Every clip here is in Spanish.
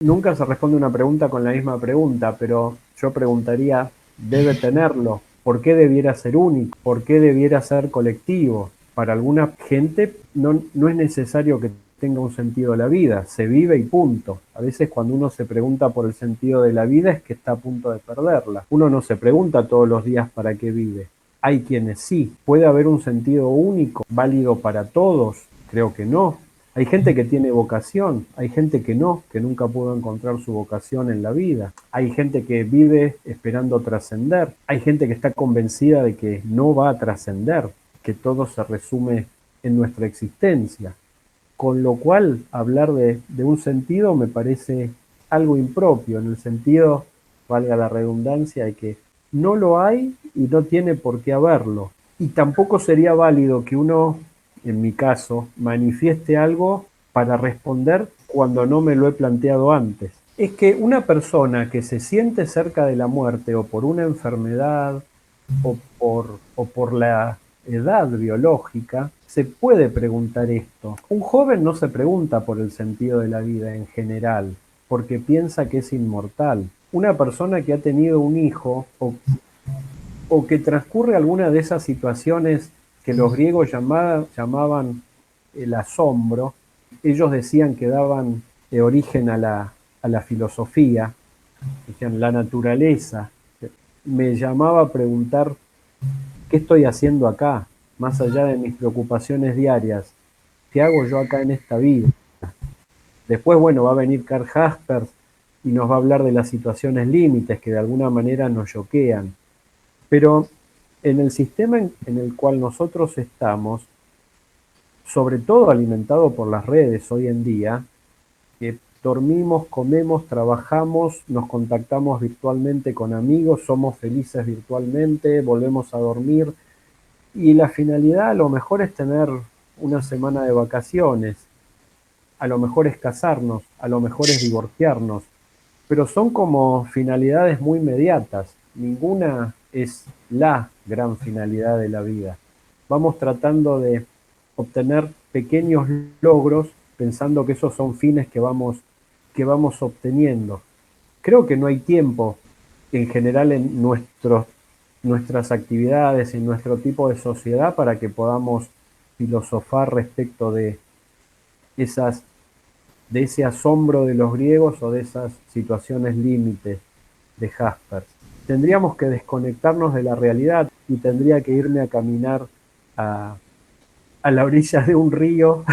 nunca se responde una pregunta con la misma pregunta, pero yo preguntaría, ¿debe tenerlo? ¿Por qué debiera ser único? ¿Por qué debiera ser colectivo? Para alguna gente no es necesario que tenga un sentido la vida, se vive y punto. A veces cuando uno se pregunta por el sentido de la vida es que está a punto de perderla. Uno no se pregunta todos los días para qué vive. Hay quienes sí. ¿Puede haber un sentido único, válido para todos? Creo que no. Hay gente que tiene vocación, hay gente que no, que nunca pudo encontrar su vocación en la vida. Hay gente que vive esperando trascender. Hay gente que está convencida de que no va a trascender, que todo se resume en nuestra existencia. Con lo cual, hablar de un sentido me parece algo impropio, en el sentido, valga la redundancia, de que no lo hay y no tiene por qué haberlo. Y tampoco sería válido que uno, en mi caso, manifieste algo para responder cuando no me lo he planteado antes. Es que una persona que se siente cerca de la muerte o por una enfermedad o por la edad biológica, se puede preguntar esto. Un joven no se pregunta por el sentido de la vida en general, porque piensa que es inmortal. Una persona que ha tenido un hijo o que transcurre alguna de esas situaciones que los griegos llamaban el asombro, ellos decían que daban origen a la filosofía, decían la naturaleza, me llamaba a preguntar qué estoy haciendo acá, más allá de mis preocupaciones diarias, qué hago yo acá en esta vida. Después, bueno, va a venir Karl Jaspers y nos va a hablar de las situaciones límites que de alguna manera nos choquean. Pero en el sistema en el cual nosotros estamos, sobre todo alimentado por las redes hoy en día, que dormimos, comemos, trabajamos, nos contactamos virtualmente con amigos, somos felices virtualmente, volvemos a dormir y la finalidad a lo mejor es tener una semana de vacaciones, a lo mejor es casarnos, a lo mejor es divorciarnos, pero son como finalidades muy inmediatas, ninguna es la gran finalidad de la vida. Vamos tratando de obtener pequeños logros pensando que esos son fines que vamos obteniendo. Creo que no hay tiempo en general en nuestras actividades, en nuestro tipo de sociedad para que podamos filosofar respecto esas de ese asombro de los griegos o de esas situaciones límites de Jaspers. Tendríamos que desconectarnos de la realidad y tendría que irme a caminar a, a la orilla de un río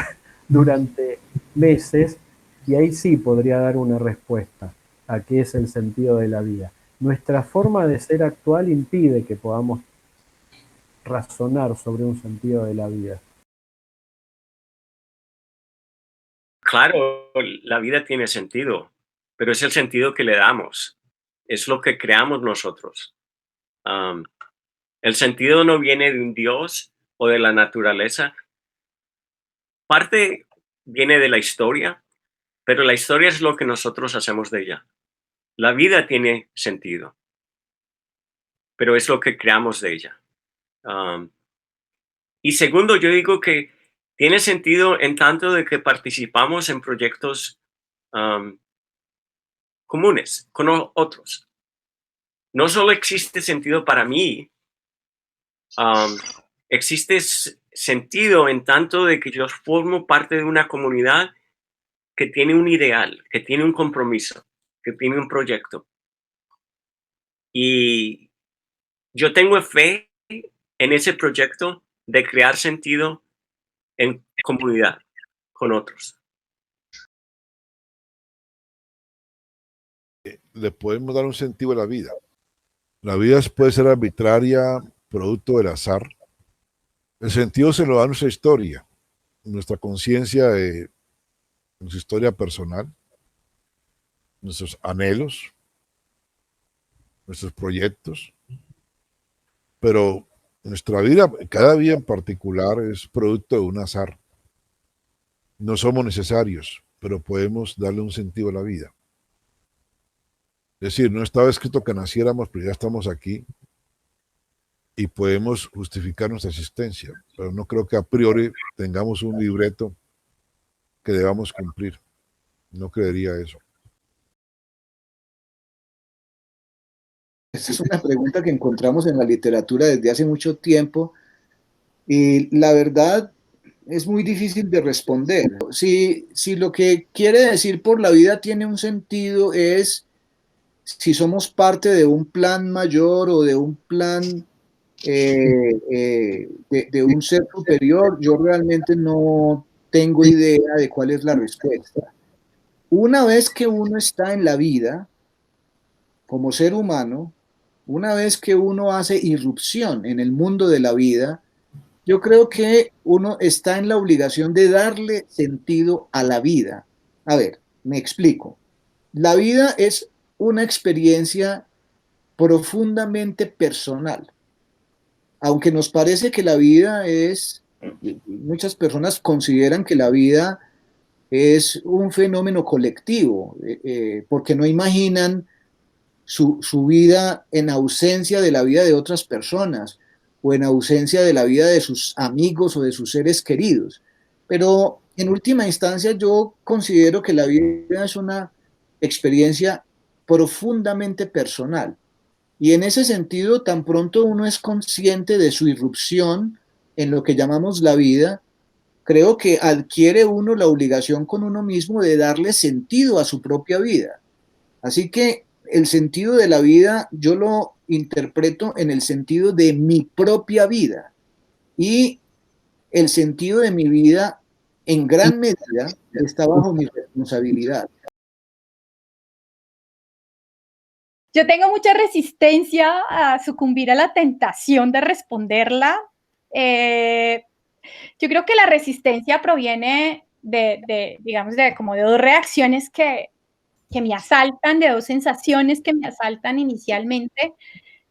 durante meses y ahí sí podría dar una respuesta a qué es el sentido de la vida. Nuestra forma de ser actual impide que podamos razonar sobre un sentido de la vida. Claro, la vida tiene sentido, pero es el sentido que le damos, es lo que creamos nosotros. Am, el sentido no viene de un Dios o de la naturaleza. Parte viene de la historia, pero la historia es lo que nosotros hacemos de ella. La vida tiene sentido, pero es lo que creamos de ella. Am, y segundo, yo digo que tiene sentido en tanto de que participamos en proyectos am, comunes con otros. No solo existe sentido para mí, am, existe sentido en tanto de que yo formo parte de una comunidad que tiene un ideal, que tiene un compromiso, que tiene un proyecto. Y yo tengo fe en ese proyecto de crear sentido en comunidad con otros. Le podemos dar un sentido a la vida. La vida puede ser arbitraria, producto del azar. El sentido se lo da nuestra historia, nuestra conciencia de nuestra historia personal, nuestros anhelos, nuestros proyectos, pero nuestra vida, cada día en particular, es producto de un azar. No somos necesarios, pero podemos darle un sentido a la vida. Es decir, no estaba escrito que naciéramos, pero ya estamos aquí y podemos justificar nuestra existencia, pero no creo que a priori tengamos un libreto que debamos cumplir. No creería eso. Esta es una pregunta que encontramos en la literatura desde hace mucho tiempo y la verdad es muy difícil de responder. Si lo que quiere decir por la vida tiene un sentido es si somos parte de un plan mayor o de un plan de un ser superior, yo realmente no tengo idea de cuál es la respuesta. Una vez que uno está en la vida, como ser humano, una vez que uno hace irrupción en el mundo de la vida, yo creo que uno está en la obligación de darle sentido a la vida. A ver, me explico. La vida es una experiencia profundamente personal. Aunque nos parece que la vida es, muchas personas consideran que la vida es un fenómeno colectivo, porque no imaginan su vida en ausencia de la vida de otras personas o en ausencia de la vida de sus amigos o de sus seres queridos. Pero en última instancia yo considero que la vida es una experiencia profundamente personal. Y en ese sentido, tan pronto uno es consciente de su irrupción en lo que llamamos la vida, creo que adquiere uno la obligación con uno mismo de darle sentido a su propia vida. Así que el sentido de la vida yo lo interpreto en el sentido de mi propia vida. Y el sentido de mi vida en gran medida está bajo mi responsabilidad. Yo tengo mucha resistencia a sucumbir a la tentación de responderla. Yo creo que la resistencia proviene digamos, como de dos reacciones que me asaltan, de dos sensaciones que me asaltan inicialmente.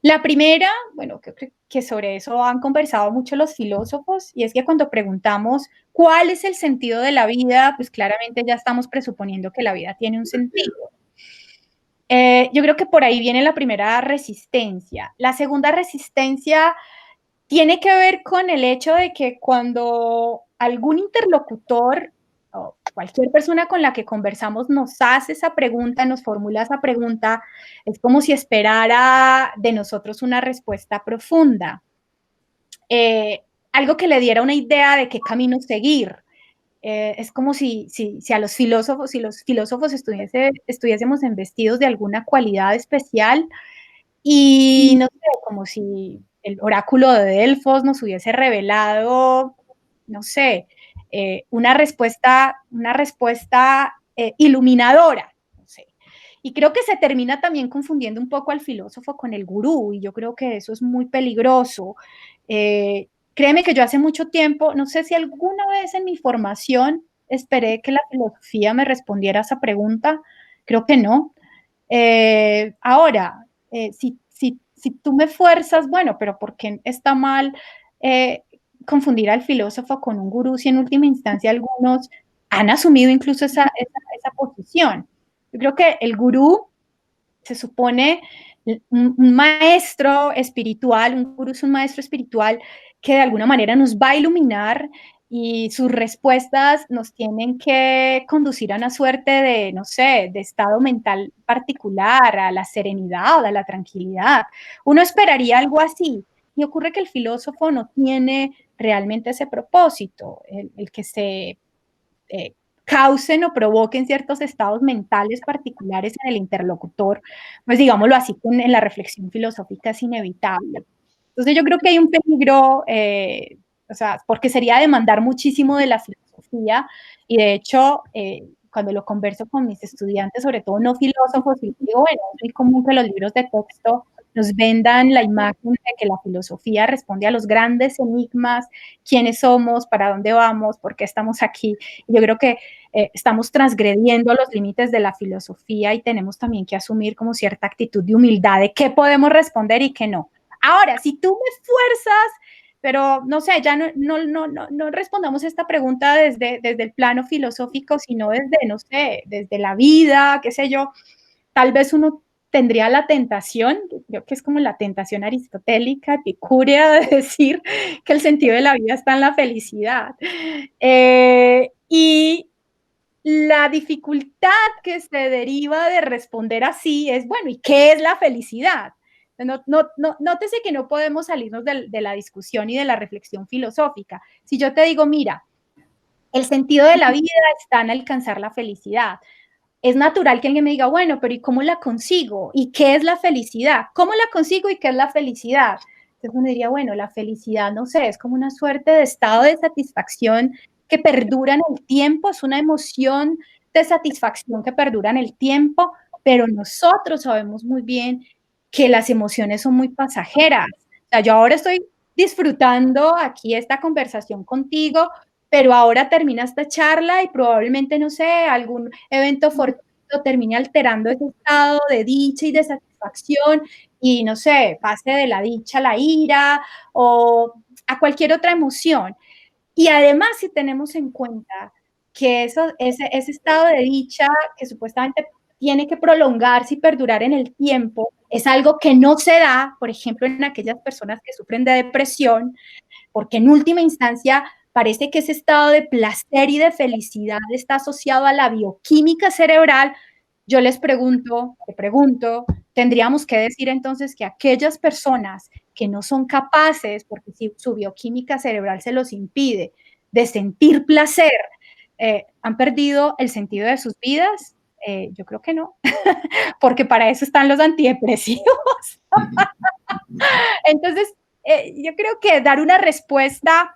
La primera, bueno, creo que sobre eso han conversado mucho los filósofos, y es que cuando preguntamos cuál es el sentido de la vida, pues claramente ya estamos presuponiendo que la vida tiene un sentido. Yo creo que por ahí viene la primera resistencia. La segunda resistencia tiene que ver con el hecho de que cuando algún interlocutor o cualquier persona con la que conversamos nos hace esa pregunta, nos formula esa pregunta, es como si esperara de nosotros una respuesta profunda. Algo que le diera una idea de qué camino seguir. Es como si a los filósofos, estuviésemos investidos de alguna cualidad especial y no sé, como si el oráculo de Delfos nos hubiese revelado, no sé, una respuesta iluminadora. No sé. Y creo que se termina también confundiendo un poco al filósofo con el gurú, y yo creo que eso es muy peligroso. Créeme que yo hace mucho tiempo, no sé si alguna vez en mi formación esperé que la filosofía me respondiera a esa pregunta, creo que no. Ahora, si tú me fuerzas, bueno, pero ¿por qué está mal confundir al filósofo con un gurú si en última instancia algunos han asumido incluso esa posición? Yo creo que el gurú se supone un maestro espiritual, un gurú es un maestro espiritual que de alguna manera nos va a iluminar y sus respuestas nos tienen que conducir a una suerte de, no sé, de estado mental particular, a la serenidad, a la tranquilidad. Uno esperaría algo así y ocurre que el filósofo no tiene realmente ese propósito, el que se causen o provoquen ciertos estados mentales particulares en el interlocutor, pues digámoslo así, en la reflexión filosófica es inevitable. Entonces yo creo que hay un peligro, o sea, porque sería demandar muchísimo de la filosofía, y de hecho, cuando lo converso con mis estudiantes, sobre todo no filósofos, y digo, bueno, es muy común que los libros de texto nos vendan la imagen de que la filosofía responde a los grandes enigmas, quiénes somos, para dónde vamos, por qué estamos aquí. Yo creo que estamos transgrediendo los límites de la filosofía y tenemos también que asumir como cierta actitud de humildad de qué podemos responder y qué no. Ahora, si tú me fuerzas, pero no sé, ya no respondamos esta pregunta desde el plano filosófico, sino desde, no sé, desde la vida, qué sé yo, tal vez uno tendría la tentación, creo que es como la tentación aristotélica, epicúrea, de decir que el sentido de la vida está en la felicidad. Y la dificultad que se deriva de responder así es, bueno, ¿y qué es la felicidad? Nótese que no podemos salirnos de la discusión y de la reflexión filosófica. Si yo te digo, mira, el sentido de la vida está en alcanzar la felicidad. Es natural que alguien me diga, bueno, pero ¿y cómo la consigo? ¿Y qué es la felicidad? ¿Cómo la consigo y qué es la felicidad? Entonces uno diría, bueno, la felicidad, no sé, es como una suerte de estado de satisfacción que perdura en el tiempo, es una emoción de satisfacción que perdura en el tiempo, pero nosotros sabemos muy bien que las emociones son muy pasajeras. O sea, yo ahora estoy disfrutando aquí esta conversación contigo, pero ahora termina esta charla y probablemente, no sé, algún evento fortuito termine alterando ese estado de dicha y de satisfacción y, no sé, pase de la dicha a la ira o a cualquier otra emoción. Y además, si tenemos en cuenta que ese estado de dicha que supuestamente tiene que prolongarse y perdurar en el tiempo, es algo que no se da, por ejemplo, en aquellas personas que sufren de depresión, porque en última instancia parece que ese estado de placer y de felicidad está asociado a la bioquímica cerebral. Yo les pregunto, te pregunto, tendríamos que decir entonces que aquellas personas que no son capaces, porque si su bioquímica cerebral se los impide, de sentir placer, han perdido el sentido de sus vidas. Yo creo que no, porque para eso están los antidepresivos. Entonces, yo creo que dar una respuesta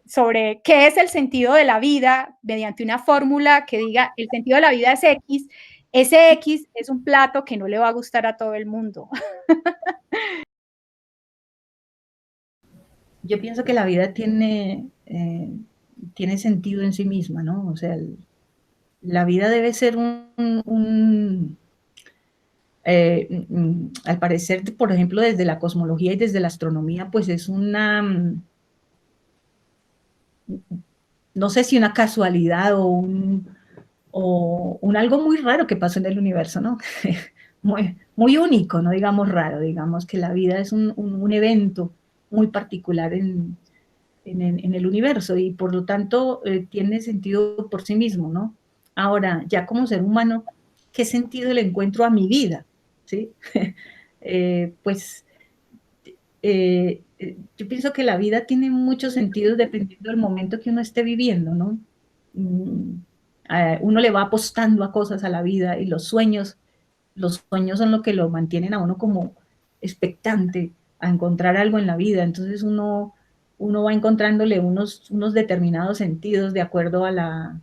sobre qué es el sentido de la vida mediante una fórmula que diga el sentido de la vida es X, ese X es un plato que no le va a gustar a todo el mundo. Yo pienso que la vida tiene sentido en sí misma, ¿no? O sea, la vida debe ser al parecer, por ejemplo, desde la cosmología y desde la astronomía, pues es no sé si una casualidad o un algo muy raro que pasó en el universo, ¿no? Muy único, no digamos raro, digamos que la vida es un evento muy particular en el universo y por lo tanto tiene sentido por sí mismo, ¿no? Ahora, ya como ser humano, ¿qué sentido le encuentro a mi vida? ¿Sí? Pues yo pienso que la vida tiene muchos sentidos dependiendo del momento que uno esté viviendo, ¿no? Uno le va apostando a cosas a la vida y los sueños son lo que lo mantienen a uno como expectante a encontrar algo en la vida. Entonces uno va encontrándole unos determinados sentidos de acuerdo al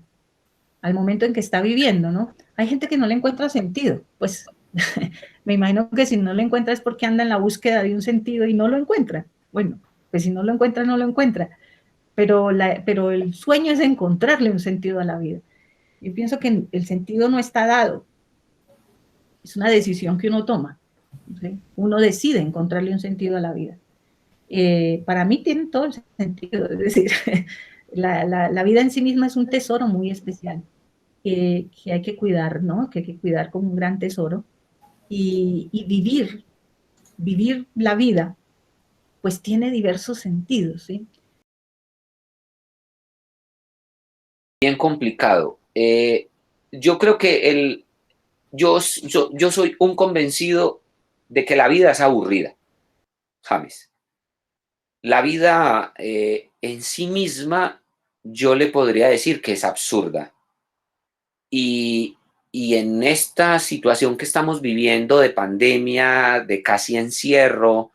momento en que está viviendo, ¿no? Hay gente que no le encuentra sentido, pues me imagino que si no lo encuentra es porque anda en la búsqueda de un sentido y no lo encuentra. Bueno, pues si no lo encuentra, no lo encuentra. Pero el sueño es encontrarle un sentido a la vida. Yo pienso que el sentido no está dado. Es una decisión que uno toma. ¿Sí? Uno decide encontrarle un sentido a la vida. Para mí tiene todo el sentido. Es decir, la vida en sí misma es un tesoro muy especial que hay que cuidar, ¿no? Que hay que cuidar como un gran tesoro. Y vivir la vida, pues tiene diversos sentidos, ¿sí? Bien complicado. Yo creo que yo soy un convencido de que la vida es aburrida, James. La vida en sí misma, yo le podría decir que es absurda. Y en esta situación que estamos viviendo de pandemia, de casi encierro,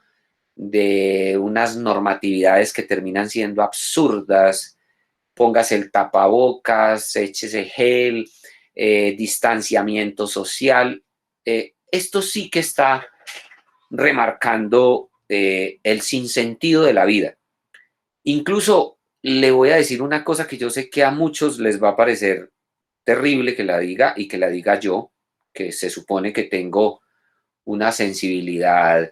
de unas normatividades que terminan siendo absurdas, póngase el tapabocas, échese gel, distanciamiento social, esto sí que está remarcando el sinsentido de la vida. Incluso le voy a decir una cosa que yo sé que a muchos les va a parecer terrible que la diga y que la diga yo, que se supone que tengo una sensibilidad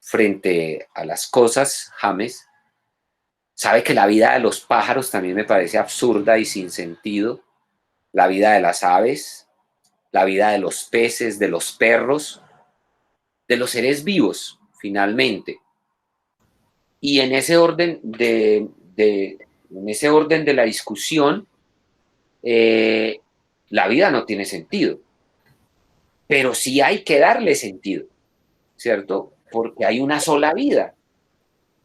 frente a las cosas, James. Sabe que la vida de los pájaros también me parece absurda y sin sentido. La vida de las aves, la vida de los peces, de los perros, de los seres vivos, finalmente. Y en ese orden de la discusión, la vida no tiene sentido. Pero sí hay que darle sentido. ¿cierto? Porque hay una sola vida.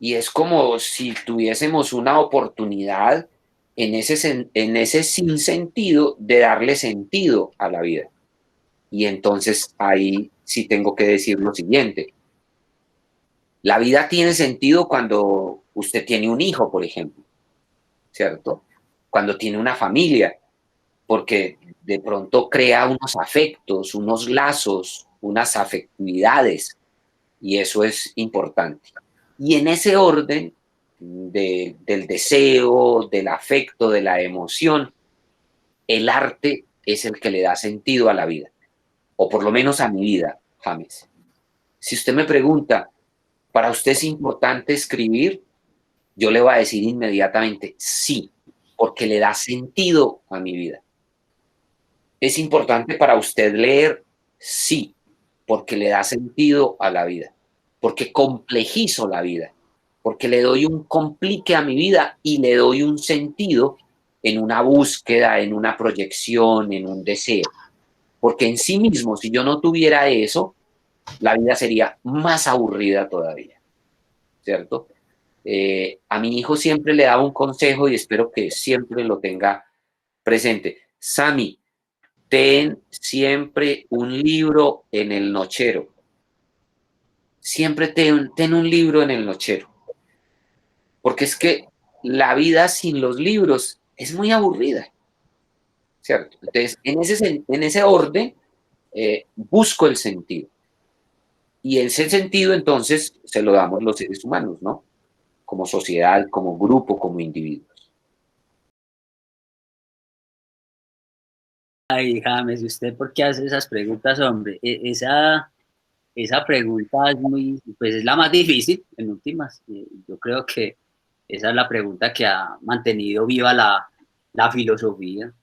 Y es como si tuviésemos una oportunidad en ese sinsentido de darle sentido a la vida. Y entonces ahí sí tengo que decir lo siguiente. La vida tiene sentido cuando usted tiene un hijo, por ejemplo, ¿cierto? Cuando tiene una familia, porque de pronto crea unos afectos, unos lazos, unas afectividades, y eso es importante. Y en ese orden del deseo, del afecto, de la emoción, el arte es el que le da sentido a la vida, o por lo menos a mi vida, James. Si usted me pregunta, ¿para usted es importante escribir? Yo le voy a decir inmediatamente sí, porque le da sentido a mi vida. ¿Es importante para usted leer? Sí, porque le da sentido a la vida, porque complejizo la vida, porque le doy un complique a mi vida y le doy un sentido en una búsqueda, en una proyección, en un deseo. Porque en sí mismo, si yo no tuviera eso, la vida sería más aburrida todavía, ¿cierto? A mi hijo siempre le daba un consejo y espero que siempre lo tenga presente. Sammy, ten siempre un libro en el nochero. Siempre ten un libro en el nochero. Porque es que la vida sin los libros es muy aburrida, ¿cierto? Entonces, en ese orden, busco el sentido. Y ese sentido, entonces, se lo damos los seres humanos, ¿no? Como sociedad, como grupo, como individuos. Ay, James, ¿y usted por qué hace esas preguntas, hombre? Esa pregunta es muy, pues es la más difícil, en últimas. Yo creo que esa es la pregunta que ha mantenido viva la filosofía,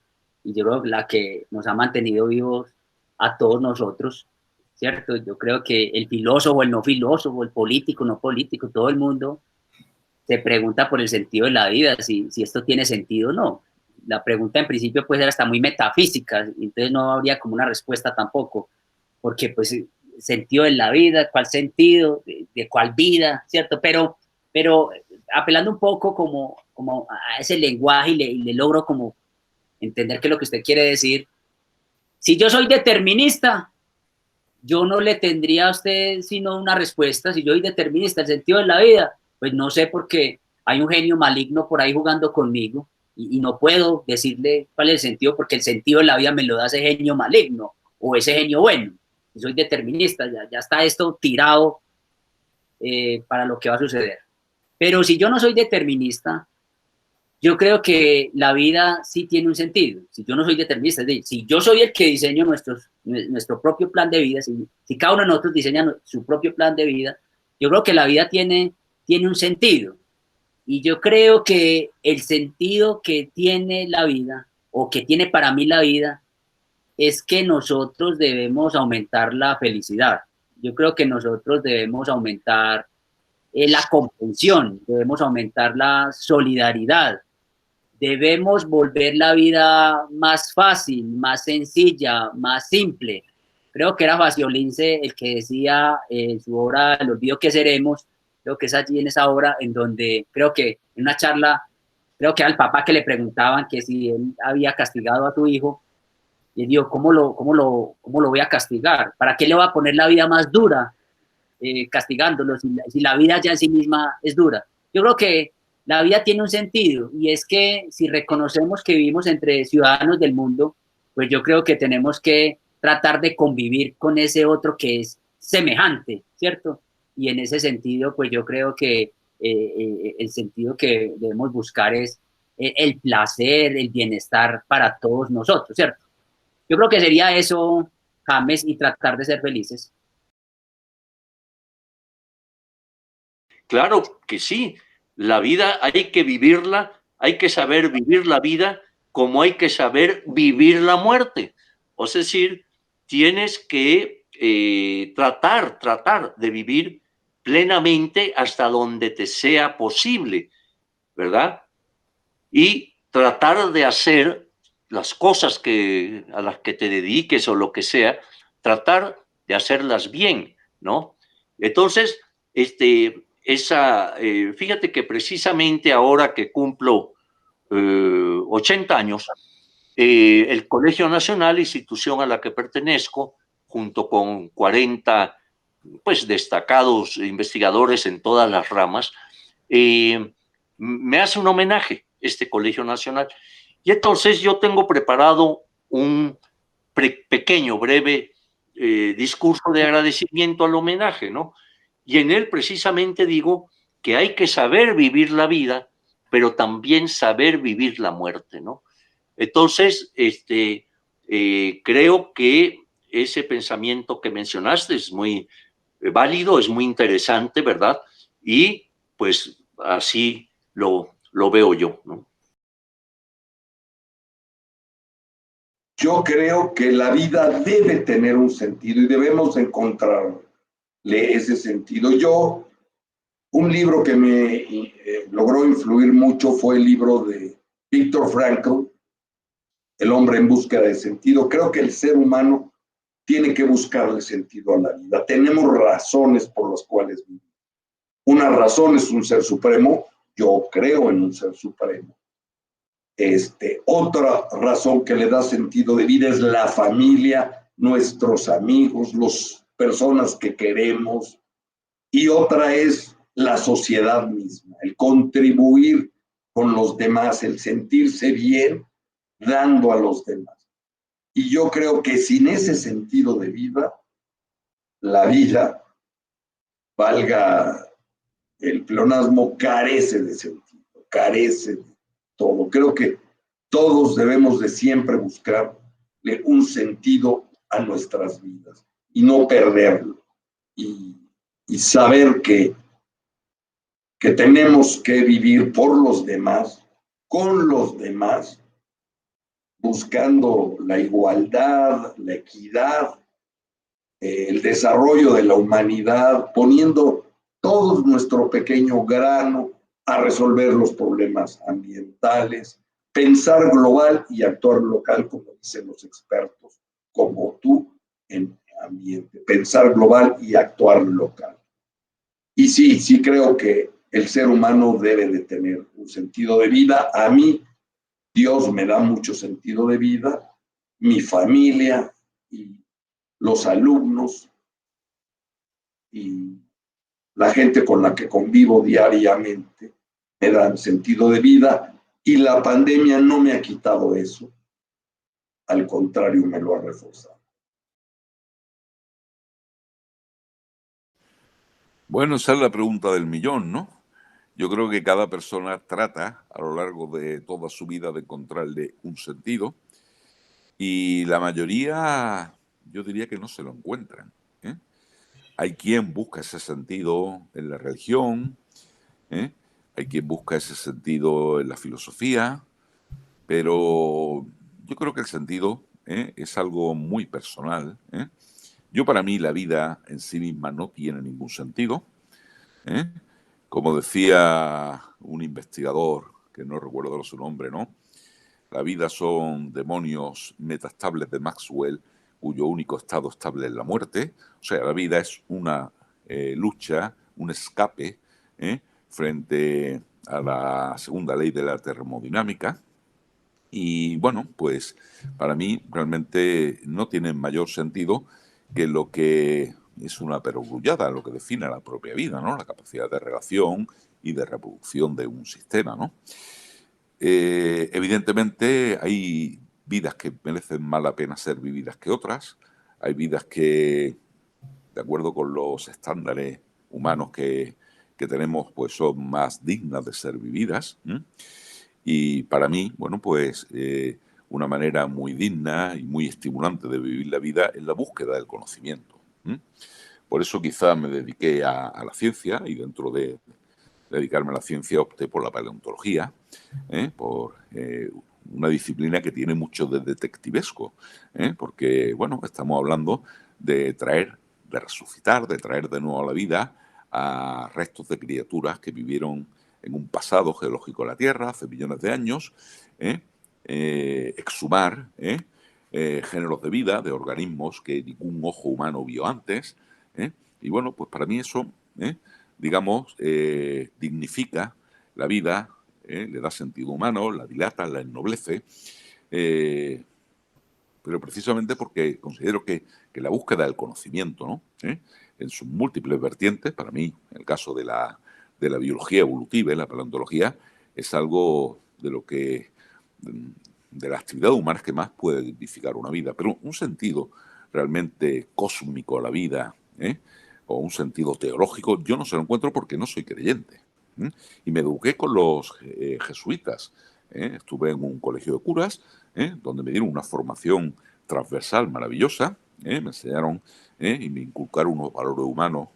y yo creo que la que nos ha mantenido vivos a todos nosotros, ¿cierto? Yo creo que el filósofo, el no filósofo, el político, no político, todo el mundo se pregunta por el sentido de la vida, si esto tiene sentido o no. La pregunta en principio puede ser hasta muy metafísica, entonces no habría como una respuesta tampoco, porque pues sentido de la vida, cuál sentido, de cuál vida, ¿cierto? Pero apelando un poco como a ese lenguaje y le logro como entender qué es lo que usted quiere decir. Si yo soy determinista, yo no le tendría a usted sino una respuesta. Si yo soy determinista, el sentido de la vida, pues no sé, porque hay un genio maligno por ahí jugando conmigo y no puedo decirle cuál es el sentido, porque el sentido de la vida me lo da ese genio maligno o ese genio bueno. Si soy determinista, ya está esto tirado para lo que va a suceder. Pero si yo no soy determinista, yo creo que la vida sí tiene un sentido. Si yo no soy determinista, es decir, si yo soy el que diseño nuestro propio plan de vida, si cada uno de nosotros diseña su propio plan de vida, yo creo que la vida tiene un sentido. Y yo creo que el sentido que tiene la vida, o que tiene para mí la vida, es que nosotros debemos aumentar la felicidad. Yo creo que nosotros debemos aumentar la comprensión, debemos aumentar la solidaridad, debemos volver la vida más fácil, más sencilla, más simple. Creo que era Faciolince el que decía en su obra El olvido que seremos, creo que es allí en esa obra en donde creo que en una charla, creo que al papá que le preguntaban que si él había castigado a tu hijo, y él dijo, ¿cómo lo voy a castigar? ¿Para qué le voy a poner la vida más dura castigándolo si la vida ya en sí misma es dura? Yo creo que la vida tiene un sentido, y es que si reconocemos que vivimos entre ciudadanos del mundo, pues yo creo que tenemos que tratar de convivir con ese otro que es semejante, ¿cierto? Y en ese sentido, pues yo creo que el sentido que debemos buscar es el placer, el bienestar para todos nosotros, ¿cierto? Yo creo que sería eso, James, y tratar de ser felices. Claro que sí. La vida hay que vivirla, hay que saber vivir la vida como hay que saber vivir la muerte. Es decir, tienes que tratar de vivir plenamente hasta donde te sea posible, ¿verdad? Y tratar de hacer las cosas a las que te dediques o lo que sea, tratar de hacerlas bien, ¿no? Entonces, fíjate que precisamente ahora que cumplo 80 años, el Colegio Nacional, institución a la que pertenezco, junto con 40 pues, destacados investigadores en todas las ramas, me hace un homenaje este Colegio Nacional. Y entonces yo tengo preparado un pequeño, breve discurso de agradecimiento al homenaje, ¿no? Y en él precisamente digo que hay que saber vivir la vida, pero también saber vivir la muerte, ¿no? Entonces, creo que ese pensamiento que mencionaste es muy válido, es muy interesante, ¿verdad? Y pues así lo veo yo, ¿no? Yo creo que la vida debe tener un sentido y debemos encontrarle ese sentido. Un libro que me logró influir mucho fue el libro de Viktor Frankl, El hombre en búsqueda de sentido. Creo que el ser humano tiene que buscarle sentido a la vida. Tenemos razones por las cuales vivir. Una razón es un ser supremo. Yo creo en un ser supremo. Otra razón que le da sentido de vida es la familia, nuestros amigos, las personas que queremos. Y otra es la sociedad misma, el contribuir con los demás, el sentirse bien dando a los demás. Y yo creo que sin ese sentido de vida, la vida, valga el pleonasmo, carece de sentido, carece de todo. Creo que todos debemos de siempre buscarle un sentido a nuestras vidas y no perderlo. Y saber que tenemos que vivir por los demás, con los demás, buscando la igualdad, la equidad, el desarrollo de la humanidad, poniendo todo nuestro pequeño grano a resolver los problemas ambientales, pensar global y actuar local, como dicen los expertos, como tú en ambiente, pensar global y actuar local. Y sí creo que el ser humano debe de tener un sentido de vida. A mí, Dios me da mucho sentido de vida, mi familia y los alumnos y la gente con la que convivo diariamente me dan sentido de vida, y la pandemia no me ha quitado eso, al contrario, me lo ha reforzado. Bueno, esa es la pregunta del millón, ¿no? Yo creo que cada persona trata a lo largo de toda su vida de encontrarle un sentido, y la mayoría, yo diría que no se lo encuentran, ¿eh? Hay quien busca ese sentido en la religión, ¿eh? Hay quien busca ese sentido en la filosofía, pero yo creo que el sentido es algo muy personal, ¿eh? Para mí la vida en sí misma no tiene ningún sentido, ¿eh? Como decía un investigador, que no recuerdo su nombre, ¿no? La vida son demonios metaestables de Maxwell, cuyo único estado estable es la muerte. O sea, la vida es una lucha, un escape frente a la segunda ley de la termodinámica. Y bueno, pues para mí realmente no tiene mayor sentido que lo que es una perogrullada, lo que define la propia vida, ¿no? La capacidad de relación y de reproducción de un sistema, ¿no? Evidentemente hay vidas que merecen más la pena ser vividas que otras. Hay vidas que, de acuerdo con los estándares humanos que tenemos, pues son más dignas de ser vividas. Y para mí, bueno, pues una manera muy digna y muy estimulante de vivir la vida es la búsqueda del conocimiento. Por eso quizá me dediqué a la ciencia, y dentro de dedicarme a la ciencia opté por la paleontología, por una disciplina que tiene mucho de detectivesco, porque, bueno, estamos hablando de resucitar, de traer de nuevo a la vida a restos de criaturas que vivieron en un pasado geológico de la Tierra hace millones de años, exhumar géneros de vida de organismos que ningún ojo humano vio antes, Y bueno, pues para mí eso, digamos, dignifica la vida, le da sentido humano, la dilata, la ennoblece, pero precisamente porque considero que la búsqueda del conocimiento, ¿no? En sus múltiples vertientes, para mí, en el caso de la biología evolutiva y la paleontología, es algo de lo que, de la actividad humana que más puede dignificar una vida, pero un sentido realmente cósmico a la vida, o un sentido teológico, yo no se lo encuentro porque no soy creyente. Y me eduqué con los jesuitas. Estuve en un colegio de curas, donde me dieron una formación transversal maravillosa, me enseñaron y me inculcaron unos valores humanos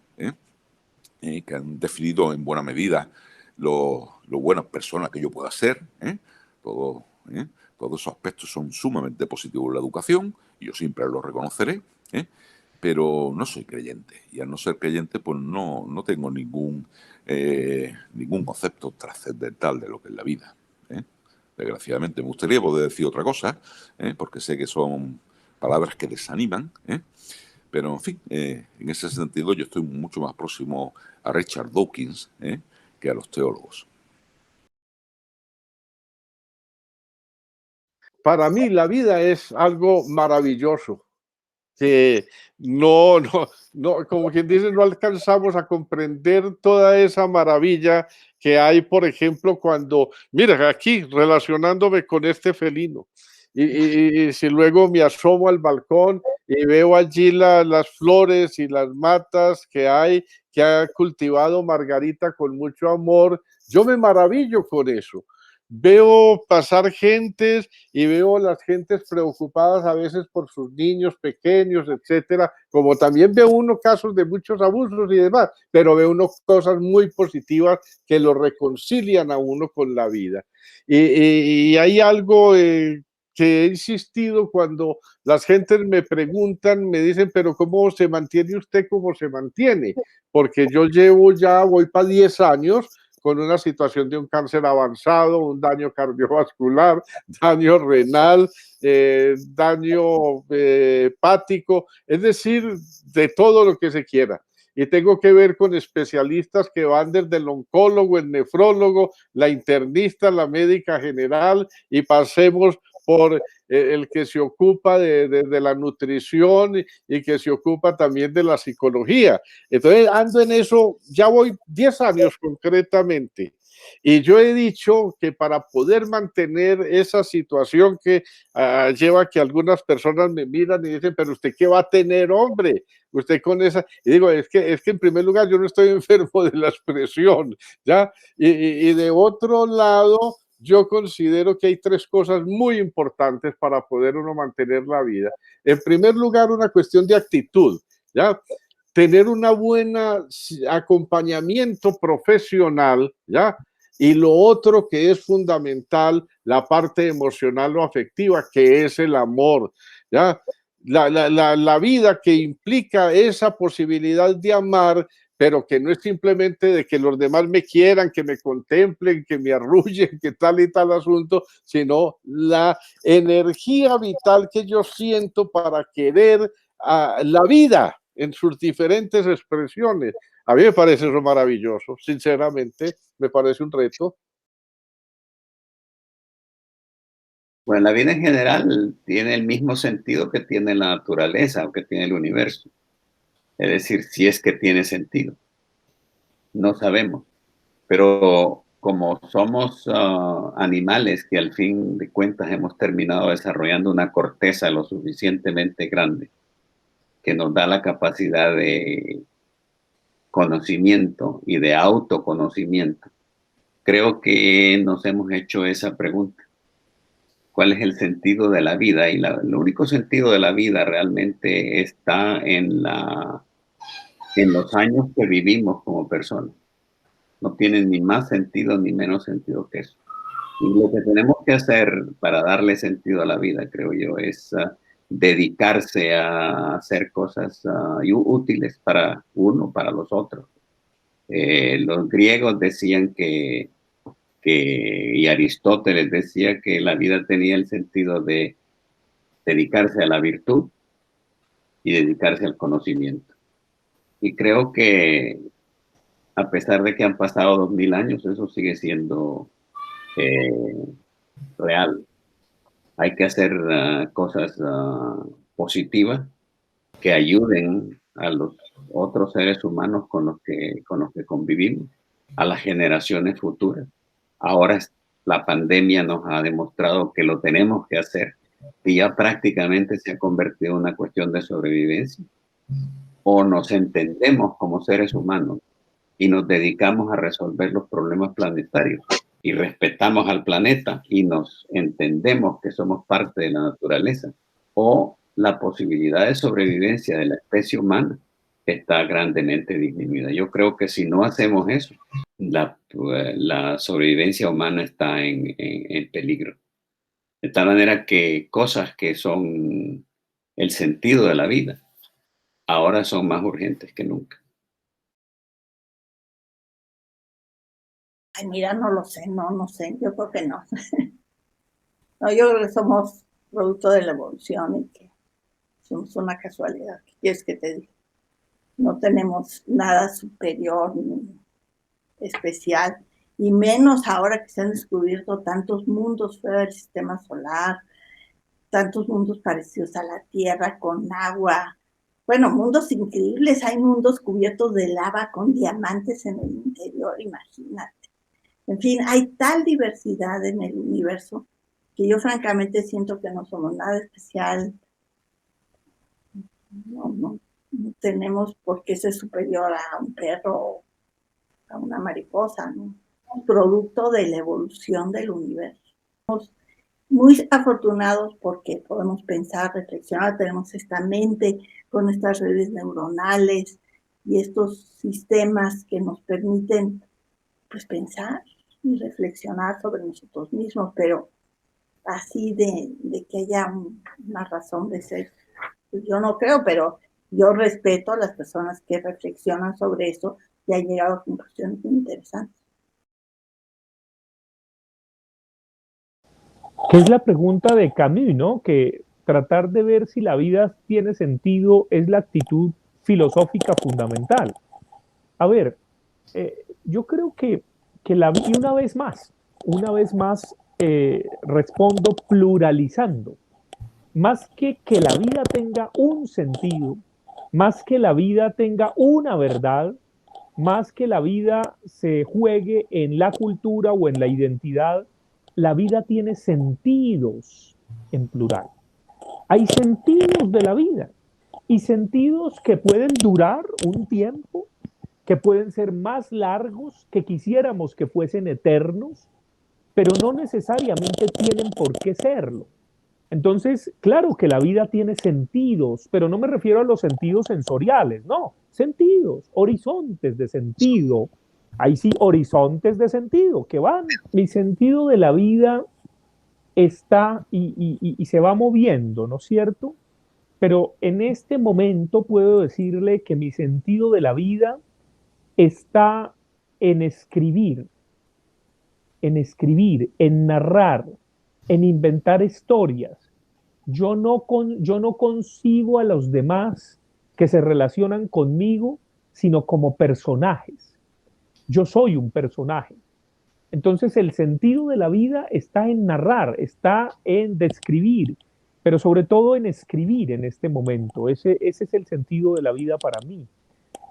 que han definido en buena medida lo buena persona que yo pueda ser. Todos esos aspectos son sumamente positivos en la educación y yo siempre lo reconoceré, pero no soy creyente, y al no ser creyente pues no tengo ningún concepto trascendental de lo que es la vida. Desgraciadamente me gustaría poder decir otra cosa, porque sé que son palabras que desaniman, pero en fin, en ese sentido yo estoy mucho más próximo a Richard Dawkins que a los teólogos. Para mí la vida es algo maravilloso, que no, como quien dice, no alcanzamos a comprender toda esa maravilla que hay, por ejemplo, cuando, mira, aquí relacionándome con este felino, y si luego me asomo al balcón y veo allí las flores y las matas que hay, que ha cultivado Margarita con mucho amor, yo me maravillo con eso. Veo pasar gentes y veo las gentes preocupadas a veces por sus niños pequeños, etcétera, como también veo uno casos de muchos abusos y demás, pero veo uno cosas muy positivas que lo reconcilian a uno con la vida. Y hay algo que he insistido cuando las gentes me preguntan, me dicen, pero ¿cómo se mantiene usted como se mantiene? Porque yo voy para 10 años con una situación de un cáncer avanzado, un daño cardiovascular, daño renal, daño hepático, es decir, de todo lo que se quiera. Y tengo que ver con especialistas que van desde el oncólogo, el nefrólogo, la internista, la médica general, y pasemos por el que se ocupa de la nutrición y que se ocupa también de la psicología. Entonces ando en eso, ya voy 10 años concretamente. Y yo he dicho que para poder mantener esa situación que lleva a que algunas personas me miran y dicen, pero usted qué va a tener, hombre, usted con esa, y digo, es que en primer lugar yo no estoy enfermo de la expresión, ¿ya? Y de otro lado, yo considero que hay 3 cosas muy importantes para poder uno mantener la vida. En primer lugar, una cuestión de actitud, ¿ya? Tener una buena acompañamiento profesional, ¿ya? Y lo otro que es fundamental, la parte emocional o afectiva, que es el amor, ¿ya? La vida que implica esa posibilidad de amar, pero que no es simplemente de que los demás me quieran, que me contemplen, que me arrullen, que tal y tal asunto, sino la energía vital que yo siento para querer la vida en sus diferentes expresiones. A mí me parece eso maravilloso, sinceramente, me parece un reto. Bueno, la vida en general tiene el mismo sentido que tiene la naturaleza o que tiene el universo. Es decir, si es que tiene sentido. No sabemos. Pero como somos animales que al fin de cuentas hemos terminado desarrollando una corteza lo suficientemente grande que nos da la capacidad de conocimiento y de autoconocimiento, creo que nos hemos hecho esa pregunta. ¿Cuál es el sentido de la vida? Y el único sentido de la vida realmente está en los años que vivimos como personas. No tienen ni más sentido ni menos sentido que eso. Y lo que tenemos que hacer para darle sentido a la vida, creo yo, es dedicarse a hacer cosas útiles para uno, para los otros. Los griegos decían y Aristóteles decía que la vida tenía el sentido de dedicarse a la virtud y dedicarse al conocimiento. Y creo que a pesar de que han pasado 2000 años, eso sigue siendo real. Hay que hacer cosas positivas que ayuden a los otros seres humanos con los que convivimos, a las generaciones futuras. Ahora la pandemia nos ha demostrado que lo tenemos que hacer y ya prácticamente se ha convertido en una cuestión de sobrevivencia. O nos entendemos como seres humanos y nos dedicamos a resolver los problemas planetarios y respetamos al planeta y nos entendemos que somos parte de la naturaleza, o la posibilidad de sobrevivencia de la especie humana está grandemente disminuida. Yo creo que si no hacemos eso, la sobrevivencia humana está en peligro. De tal manera que cosas que son el sentido de la vida ahora son más urgentes que nunca. Ay, mira, no lo sé, no sé, yo creo que no. No, yo creo que somos producto de la evolución y que somos una casualidad. ¿Qué quieres que te diga? No tenemos nada superior ni especial, y menos ahora que se han descubierto tantos mundos fuera del sistema solar, tantos mundos parecidos a la Tierra, con agua. Bueno, mundos increíbles, hay mundos cubiertos de lava con diamantes en el interior, imagínate. En fin, hay tal diversidad en el universo que yo francamente siento que no somos nada especial. No tenemos por qué ser superior a un perro o a una mariposa, ¿no? Un producto de la evolución del universo. Somos muy afortunados porque podemos pensar, reflexionar, tenemos esta mente con estas redes neuronales y estos sistemas que nos permiten, pues, pensar y reflexionar sobre nosotros mismos, pero así de que haya una razón de ser, pues yo no creo, pero yo respeto a las personas que reflexionan sobre eso y han llegado a conclusiones muy interesantes. Que es la pregunta de Camus, ¿no? Que tratar de ver si la vida tiene sentido es la actitud filosófica fundamental. A ver, yo creo que la vida, y una vez más, respondo pluralizando. Más que la vida tenga un sentido, más que la vida tenga una verdad, más que la vida se juegue en la cultura o en la identidad, la vida tiene sentidos en plural. Hay sentidos de la vida y sentidos que pueden durar un tiempo, que pueden ser más largos, que quisiéramos que fuesen eternos, pero no necesariamente tienen por qué serlo. Entonces, claro que la vida tiene sentidos, pero no me refiero a los sentidos sensoriales, no, sentidos, horizontes de sentido. Ahí sí, horizontes de sentido, que van. Mi sentido de la vida está y se va moviendo, ¿no es cierto? Pero en este momento puedo decirle que mi sentido de la vida está en escribir, en narrar, en inventar historias. Yo no concibo a los demás que se relacionan conmigo, sino como personajes. Yo soy un personaje. Entonces el sentido de la vida está en narrar, está en describir, pero sobre todo en escribir en este momento. Ese es el sentido de la vida para mí.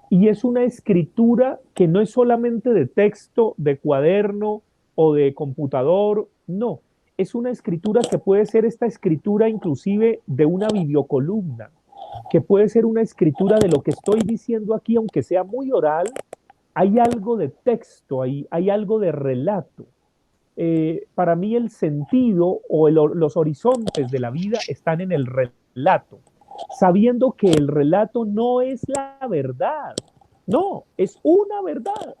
Y es una escritura que no es solamente de texto, de cuaderno o de computador, no. Es una escritura que puede ser esta escritura inclusive de una videocolumna, que puede ser una escritura de lo que estoy diciendo aquí, aunque sea muy oral, hay algo de texto, hay algo de relato. Para mí el sentido o los horizontes de la vida están en el relato, sabiendo que el relato no es la verdad, no, es una verdad.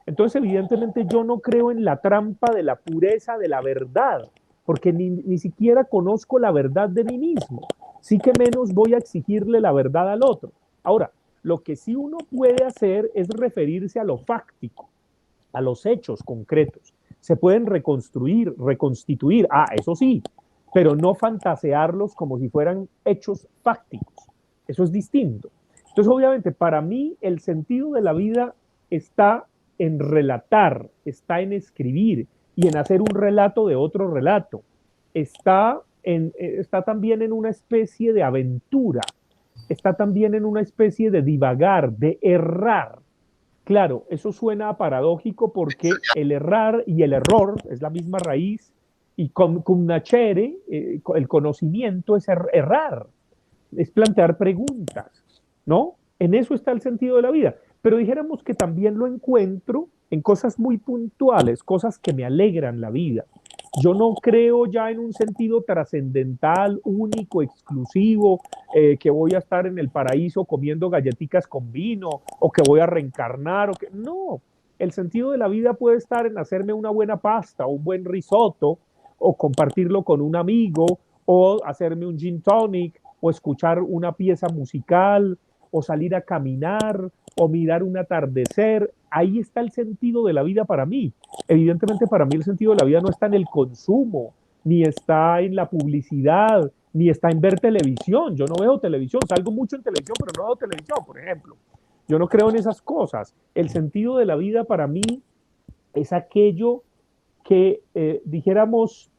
Entonces, evidentemente, yo no creo en la trampa de la pureza de la verdad, porque ni siquiera conozco la verdad de mí mismo. Sí que menos voy a exigirle la verdad al otro. Ahora, lo que sí uno puede hacer es referirse a lo fáctico, a los hechos concretos. Se pueden reconstruir, reconstituir, eso sí, pero no fantasearlos como si fueran hechos fácticos. Eso es distinto. Entonces, obviamente, para mí el sentido de la vida está en relatar, está en escribir y en hacer un relato de otro relato. Está también en una especie de aventura, está también en una especie de divagar, de errar. Claro, eso suena paradójico porque el errar y el error es la misma raíz y cum nacere, el conocimiento es errar, es plantear preguntas, ¿no? En eso está el sentido de la vida. Pero dijéramos que también lo encuentro en cosas muy puntuales, cosas que me alegran la vida. Yo no creo ya en un sentido trascendental, único, exclusivo, que voy a estar en el paraíso comiendo galletitas con vino o que voy a reencarnar. No, el sentido de la vida puede estar en hacerme una buena pasta, un buen risotto o compartirlo con un amigo o hacerme un gin tonic o escuchar una pieza musical o salir a caminar o mirar un atardecer. Ahí está el sentido de la vida para mí. Evidentemente para mí el sentido de la vida no está en el consumo, ni está en la publicidad, ni está en ver televisión. Yo no veo televisión, salgo mucho en televisión, pero no veo televisión, por ejemplo. Yo no creo en esas cosas. El sentido de la vida para mí es aquello que, dijéramos,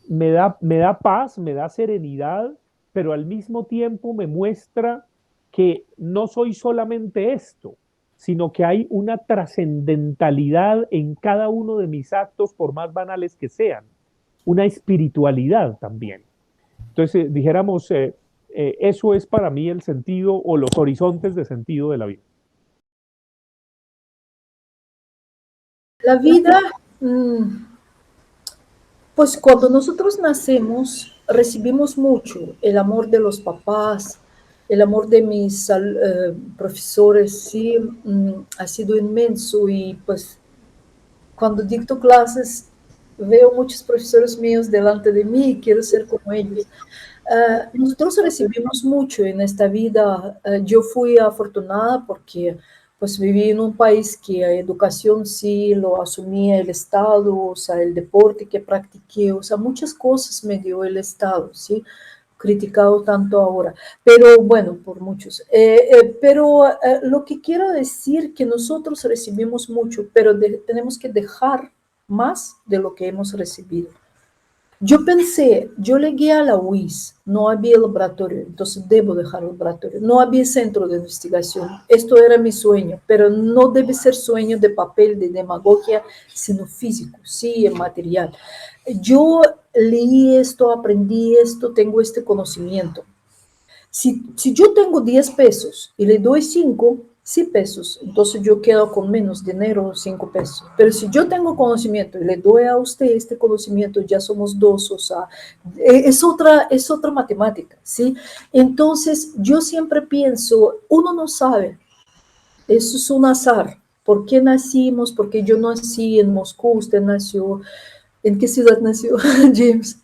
me da paz, me da serenidad, pero al mismo tiempo me muestra que no soy solamente esto, sino que hay una trascendentalidad en cada uno de mis actos, por más banales que sean, una espiritualidad también. Entonces, dijéramos, eso es para mí el sentido o los horizontes de sentido de la vida. La vida, pues cuando nosotros nacemos, recibimos mucho, el amor de los papás, el amor de mis profesores, sí, ha sido inmenso y pues cuando dicto clases veo muchos profesores míos delante de mí y quiero ser como ellos. Nosotros recibimos mucho en esta vida. Yo fui afortunada porque pues viví en un país que la educación sí lo asumía el Estado, o sea, el deporte que practiqué, o sea, muchas cosas me dio el Estado, ¿sí? Criticado tanto ahora, pero bueno, por muchos. Pero lo que quiero decir que nosotros recibimos mucho, pero tenemos que dejar más de lo que hemos recibido. Yo pensé, yo llegué a la UIS, no había laboratorio, entonces debo dejar el laboratorio. No había centro de investigación, esto era mi sueño, pero no debe ser sueño de papel, de demagogia, sino físico, sí, material. Yo leí esto, aprendí esto, tengo este conocimiento. Si yo tengo 10 pesos y le doy 5 pesos, entonces yo quedo con menos dinero, 5 pesos. Pero si yo tengo conocimiento y le doy a usted este conocimiento, ya somos 2, o sea, es otra matemática, ¿sí? Entonces, yo siempre pienso, uno no sabe, eso es un azar. ¿Por qué nacimos? Porque yo nací en Moscú, usted nació, ¿en qué ciudad nació, James?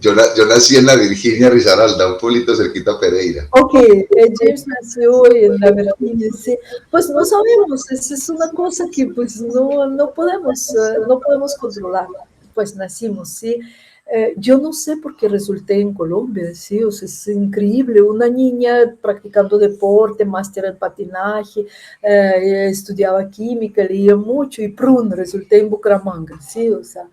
Yo nací en la Virginia Risaralda, un pueblito cerquita a Pereira. Ok, James nació en la Virginia, sí. Pues no sabemos, es una cosa que pues no podemos controlar. Pues nacimos, sí. Yo no sé por qué resulté en Colombia, sí, o sea, es increíble. Una niña practicando deporte, máster en patinaje, estudiaba química, leía mucho y ¡prum! Resulté en Bucaramanga, sí, o sea,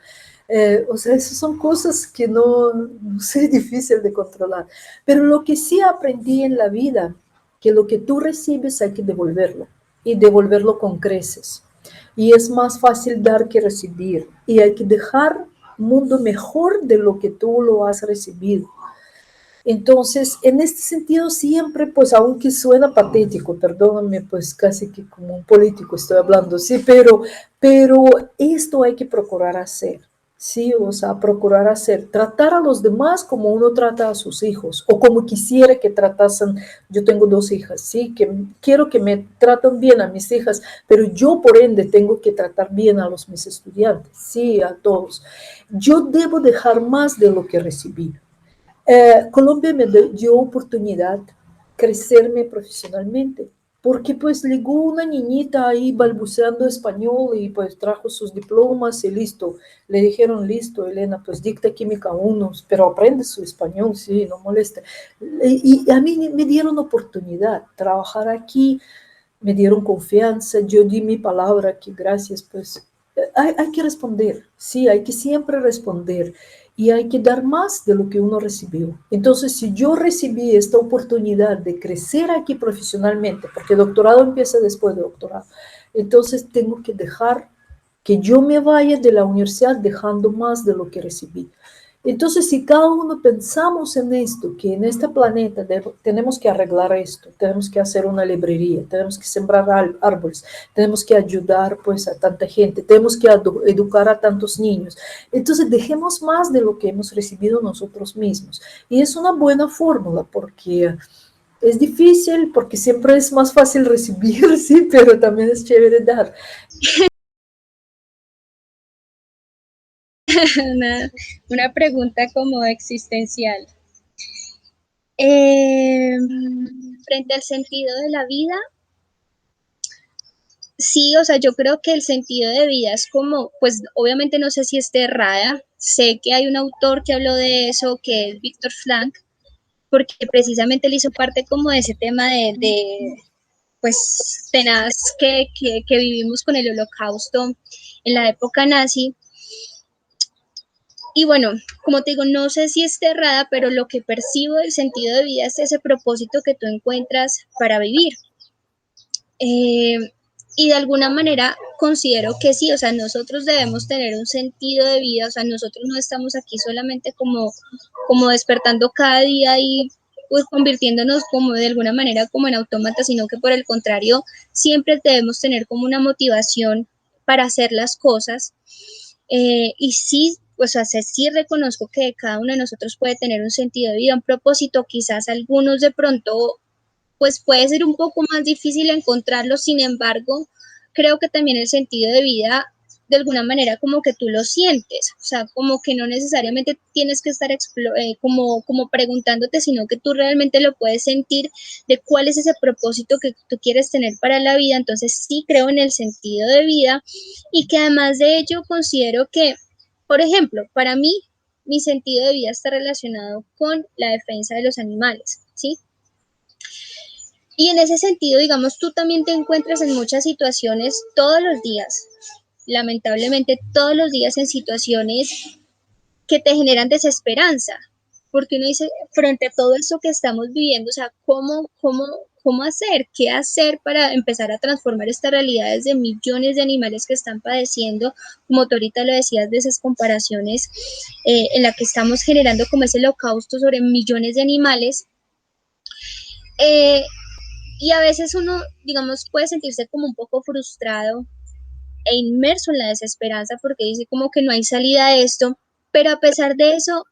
esas son cosas que no es difícil de controlar. Pero lo que sí aprendí en la vida, que lo que tú recibes hay que devolverlo, y devolverlo con creces. Y es más fácil dar que recibir. Y hay que dejar un mundo mejor de lo que tú lo has recibido. Entonces, en este sentido siempre, pues aunque suena patético, perdóname, pues casi que como un político estoy hablando, sí, pero esto hay que procurar hacer. Sí, o sea, procurar hacer, tratar a los demás como uno trata a sus hijos, o como quisiera que tratasen. Yo tengo 2 hijas, sí, que quiero que me traten bien a mis hijas, pero yo por ende tengo que tratar bien a mis estudiantes, sí, a todos. Yo debo dejar más de lo que recibí. Colombia me dio oportunidad de crecerme profesionalmente, porque pues llegó una niñita ahí balbuceando español y pues trajo sus diplomas y listo. Le dijeron, listo, Elena, pues dicta química 1, pero aprende su español, sí, no molesta. Y a mí me dieron oportunidad, trabajar aquí, me dieron confianza, yo di mi palabra que gracias, pues hay que responder, sí, hay que siempre responder y hay que dar más de lo que uno recibió. Entonces, si yo recibí esta oportunidad de crecer aquí profesionalmente, porque el doctorado empieza después de doctorado, entonces tengo que dejar que yo me vaya de la universidad dejando más de lo que recibí. Entonces, si cada uno pensamos en esto, que en este planeta tenemos que arreglar esto, tenemos que hacer una librería, tenemos que sembrar árboles, tenemos que ayudar pues a tanta gente, tenemos que educar a tantos niños. Entonces, dejemos más de lo que hemos recibido nosotros mismos. Y es una buena fórmula porque es difícil, porque siempre es más fácil recibir, sí, pero también es chévere dar. Una pregunta como existencial. Frente al sentido de la vida, sí, o sea, yo creo que el sentido de vida es como, pues obviamente no sé si esté errada, sé que hay un autor que habló de eso, que es Víctor Frank, porque precisamente él hizo parte como de ese tema de pues, tenaz que vivimos con el Holocausto en la época nazi. Y bueno, como te digo, no sé si esté errada, pero lo que percibo del sentido de vida es ese propósito que tú encuentras para vivir. Y de alguna manera considero que sí, o sea, nosotros debemos tener un sentido de vida, o sea, nosotros no estamos aquí solamente como despertando cada día y pues convirtiéndonos como de alguna manera como en autómatas, sino que por el contrario, siempre debemos tener como una motivación para hacer las cosas. Y sí, o sea, sí reconozco que cada uno de nosotros puede tener un sentido de vida, un propósito, quizás algunos de pronto pues puede ser un poco más difícil encontrarlo, sin embargo, creo que también el sentido de vida, de alguna manera, como que tú lo sientes, o sea, como que no necesariamente tienes que estar como preguntándote, sino que tú realmente lo puedes sentir de cuál es ese propósito que tú quieres tener para la vida. Entonces sí creo en el sentido de vida y que además de ello considero que, por ejemplo, para mí, mi sentido de vida está relacionado con la defensa de los animales, ¿sí? Y en ese sentido, digamos, tú también te encuentras en muchas situaciones todos los días, lamentablemente todos los días en situaciones que te generan desesperanza, porque uno dice, frente a todo eso que estamos viviendo, o sea, ¿cómo hacer? ¿Qué hacer para empezar a transformar estas realidades de millones de animales que están padeciendo? Como tú ahorita lo decías, de esas comparaciones en la que estamos generando como ese holocausto sobre millones de animales. Y a veces uno, digamos, puede sentirse como un poco frustrado e inmerso en la desesperanza porque dice como que no hay salida a esto, pero a pesar de eso,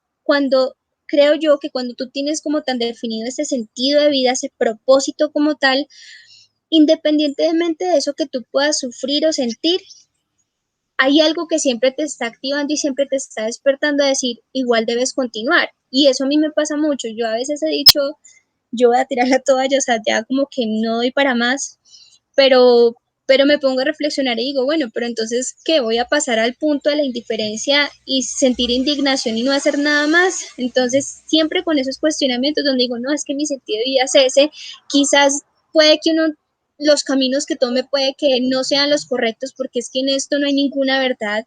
creo yo que cuando tú tienes como tan definido ese sentido de vida, ese propósito como tal, independientemente de eso que tú puedas sufrir o sentir, hay algo que siempre te está activando y siempre te está despertando a decir, igual debes continuar. Y eso a mí me pasa mucho. Yo a veces he dicho, yo voy a tirar la toalla, o sea, ya como que no doy para más, pero me pongo a reflexionar y digo, bueno, pero entonces, ¿qué? Voy a pasar al punto de la indiferencia y sentir indignación y no hacer nada más. Entonces, siempre con esos cuestionamientos donde digo, no, es que mi sentido de vida es ese, quizás puede que los caminos que tome puede que no sean los correctos, porque es que en esto no hay ninguna verdad,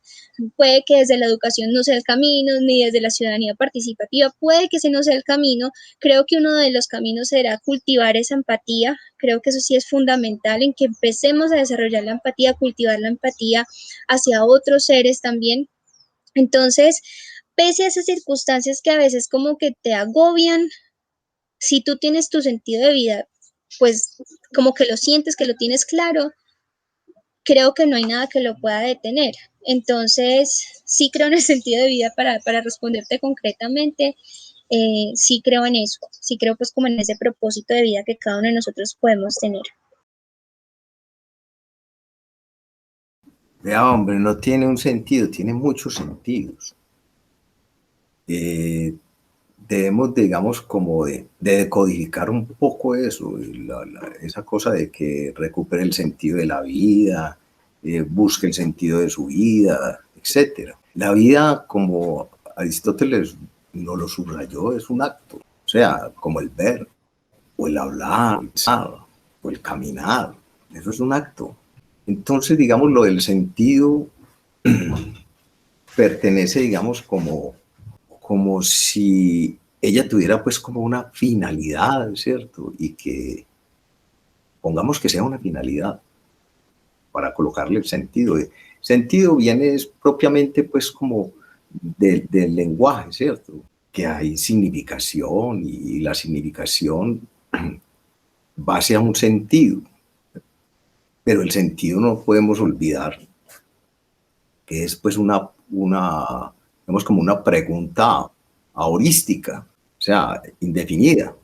puede que desde la educación no sea el camino, ni desde la ciudadanía participativa, puede que ese no sea el camino. Creo que uno de los caminos será cultivar esa empatía, creo que eso sí es fundamental, en que empecemos a desarrollar la empatía, cultivar la empatía hacia otros seres también. Entonces, pese a esas circunstancias que a veces como que te agobian, si tú tienes tu sentido de vida, pues como que lo sientes, que lo tienes claro, creo que no hay nada que lo pueda detener. Entonces, sí creo en el sentido de vida para responderte concretamente, sí creo en eso, sí creo pues como en ese propósito de vida que cada uno de nosotros podemos tener. Vea, hombre, no tiene un sentido, tiene muchos sentidos. De debemos, digamos, como de decodificar un poco eso, esa cosa de que recupere el sentido de la vida, busque el sentido de su vida, etc. La vida, como Aristóteles nos lo subrayó, es un acto, o sea, como el ver, o el hablar, o el caminar, eso es un acto. Entonces, digamos, lo del sentido pertenece, digamos, como si ella tuviera pues como una finalidad, ¿cierto? Y que pongamos que sea una finalidad para colocarle el sentido. El sentido viene propiamente pues como del lenguaje, ¿cierto? Que hay significación y la significación va hacia un sentido. Pero el sentido no podemos olvidar que es pues digamos como una pregunta ahorística, o sea, indefinida.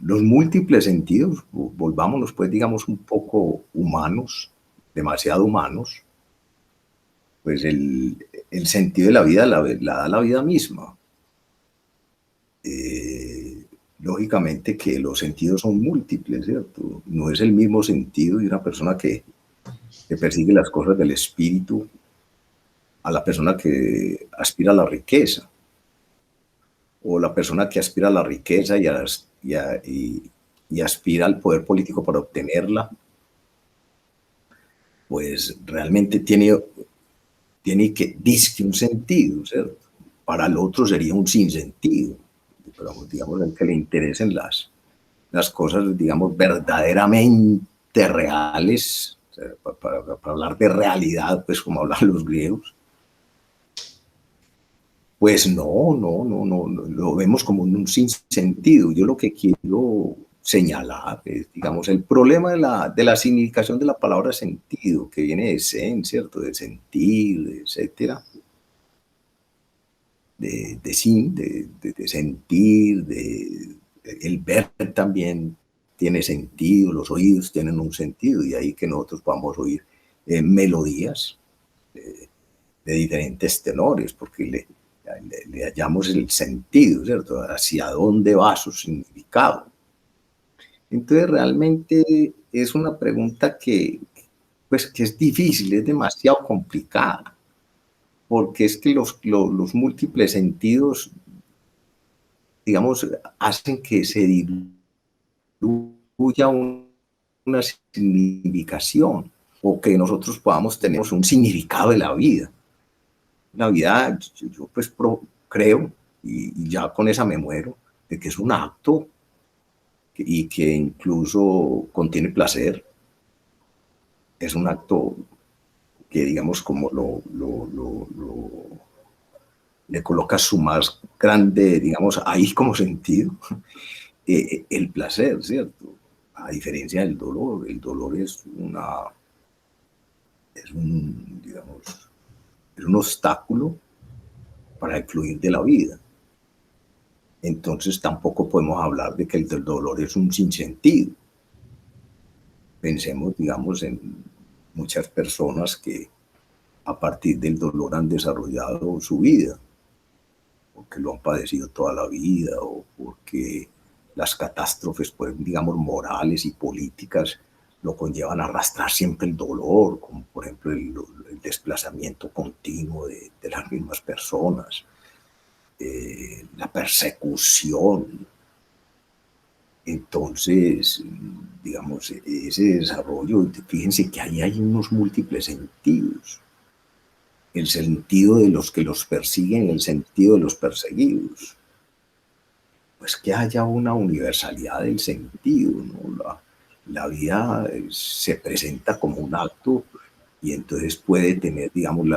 Los múltiples sentidos, volvámonos pues digamos un poco humanos, demasiado humanos, pues el sentido de la vida la da la vida misma. Lógicamente que los sentidos son múltiples, ¿cierto? No es el mismo sentido de una persona que persigue las cosas del espíritu a la persona que aspira a la riqueza, o la persona que aspira a la riqueza y aspira al poder político para obtenerla, pues realmente tiene que disque un sentido, ¿cierto? Para el otro sería un sinsentido, pero digamos el que le interesen las cosas, digamos, verdaderamente reales, o sea, para hablar de realidad, pues como hablan los griegos, pues no, lo vemos como un sinsentido. Yo lo que quiero señalar es, digamos, el problema de la significación de la palabra sentido, que viene de sen, ¿cierto? De sentir, etcétera. De sentir, el ver también tiene sentido, los oídos tienen un sentido, y ahí que nosotros podamos oír melodías de diferentes tenores, porque le hallamos el sentido, ¿cierto? Hacia dónde va su significado. Entonces realmente es una pregunta que es difícil, es demasiado complicada, porque es que los múltiples sentidos, digamos, hacen que se diluya una significación, o que nosotros podamos tener un significado de la vida. La vida, yo pues creo, y ya con esa me muero, de que es un acto y que incluso contiene placer. Es un acto que, digamos, como le coloca su más grande, digamos, ahí como sentido, el placer, ¿cierto? A diferencia del dolor. El dolor es un obstáculo para el fluir de la vida. Entonces tampoco podemos hablar de que el dolor es un sinsentido. Pensemos, digamos, en muchas personas que a partir del dolor han desarrollado su vida, porque lo han padecido toda la vida, o porque las catástrofes, pues, digamos, morales y políticas lo conllevan a arrastrar siempre el dolor, como por ejemplo el desplazamiento continuo de las mismas personas, la persecución. Entonces, digamos, ese desarrollo, fíjense que ahí hay unos múltiples sentidos. El sentido de los que los persiguen, el sentido de los perseguidos. Pues que haya una universalidad del sentido, ¿no? La vida se presenta como un acto, y entonces puede tener, digamos,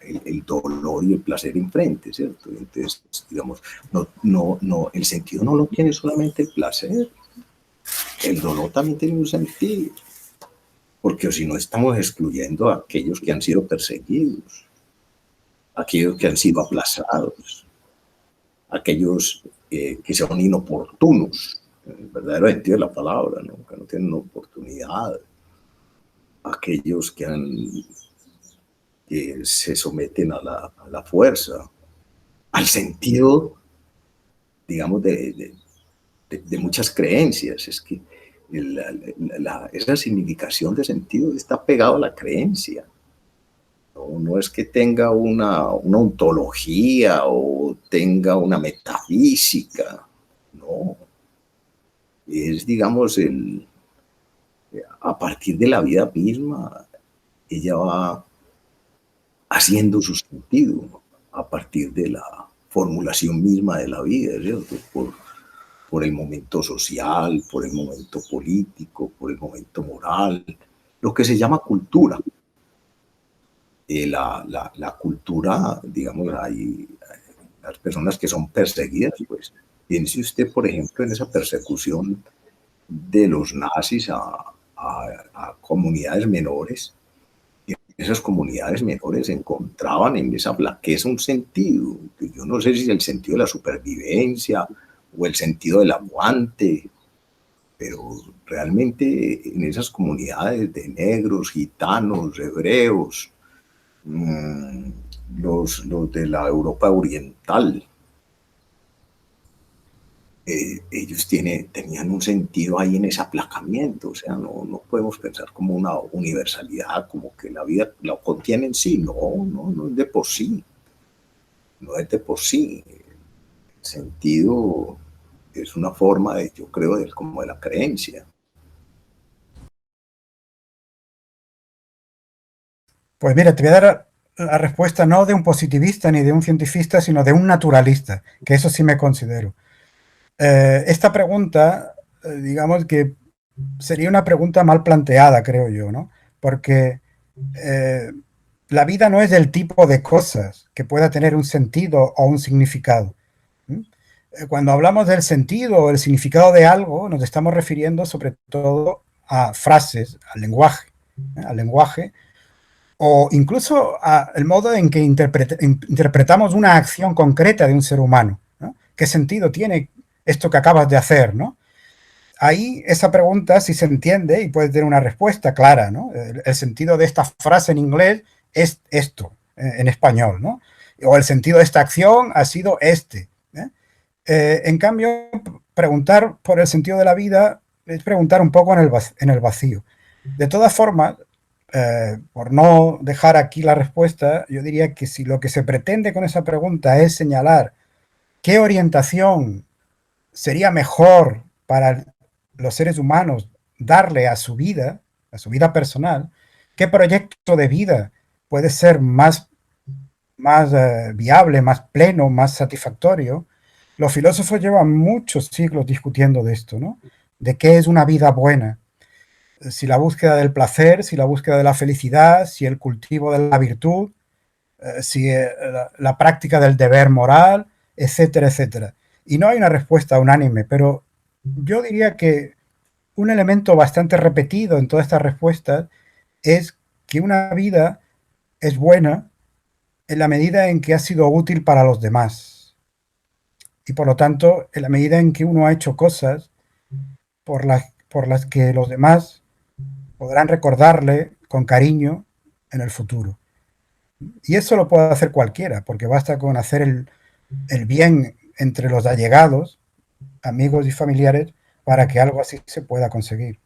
el dolor y el placer enfrente, ¿cierto? Entonces, digamos, el sentido no lo tiene solamente el placer, el dolor también tiene un sentido, porque si no estamos excluyendo a aquellos que han sido perseguidos, aquellos que han sido aplazados, aquellos que son inoportunos, en el verdadero sentido de la palabra, ¿no? Que no tienen oportunidad, aquellos que se someten a la fuerza, al sentido digamos, de muchas creencias. Es que esa significación de sentido está pegado a la creencia. No es que tenga una ontología o tenga una metafísica, no. Es, digamos, a partir de la vida misma, ella va haciendo su sentido, a partir de la formulación misma de la vida, ¿cierto? Por el momento social, por el momento político, por el momento moral, lo que se llama cultura. La cultura, digamos, hay las personas que son perseguidas, pues piense usted, por ejemplo, en esa persecución de los nazis a comunidades menores. Y esas comunidades menores encontraban en esa flaqueza un sentido, que yo no sé si es el sentido de la supervivencia o el sentido del aguante, pero realmente en esas comunidades de negros, gitanos, hebreos, los de la Europa oriental, ellos tenían un sentido ahí en ese aplacamiento. O sea, no podemos pensar como una universalidad, como que la vida la contiene en sí. No es de por sí. No es de por sí. El sentido es una forma, yo creo, como de la creencia. Pues mira, te voy a dar la respuesta no de un positivista ni de un cientifista, sino de un naturalista, que eso sí me considero. Esta pregunta, digamos que sería una pregunta mal planteada, creo yo, ¿no? Porque la vida no es del tipo de cosas que pueda tener un sentido o un significado. Cuando hablamos del sentido o el significado de algo, nos estamos refiriendo sobre todo a frases, al lenguaje, o incluso al modo en que interpretamos una acción concreta de un ser humano, ¿no? ¿Qué sentido tiene esto que acabas de hacer, ¿no? Ahí esa pregunta sí se entiende y puede tener una respuesta clara, ¿no? El sentido de esta frase en inglés es esto, en español, ¿no? O el sentido de esta acción ha sido este. En cambio, preguntar por el sentido de la vida es preguntar un poco en el vacío. De todas formas, por no dejar aquí la respuesta, yo diría que si lo que se pretende con esa pregunta es señalar qué orientación sería mejor para los seres humanos darle a su vida personal, qué proyecto de vida puede ser más viable, más pleno, más satisfactorio, los filósofos llevan muchos siglos discutiendo de esto, ¿no? De qué es una vida buena. Si la búsqueda del placer, si la búsqueda de la felicidad, si el cultivo de la virtud, si la práctica del deber moral, etcétera, etcétera. Y no hay una respuesta unánime, pero yo diría que un elemento bastante repetido en todas estas respuestas es que una vida es buena en la medida en que ha sido útil para los demás. Y por lo tanto, en la medida en que uno ha hecho cosas por las que los demás podrán recordarle con cariño en el futuro. Y eso lo puede hacer cualquiera, porque basta con hacer el bien entre los allegados, amigos y familiares, para que algo así se pueda conseguir.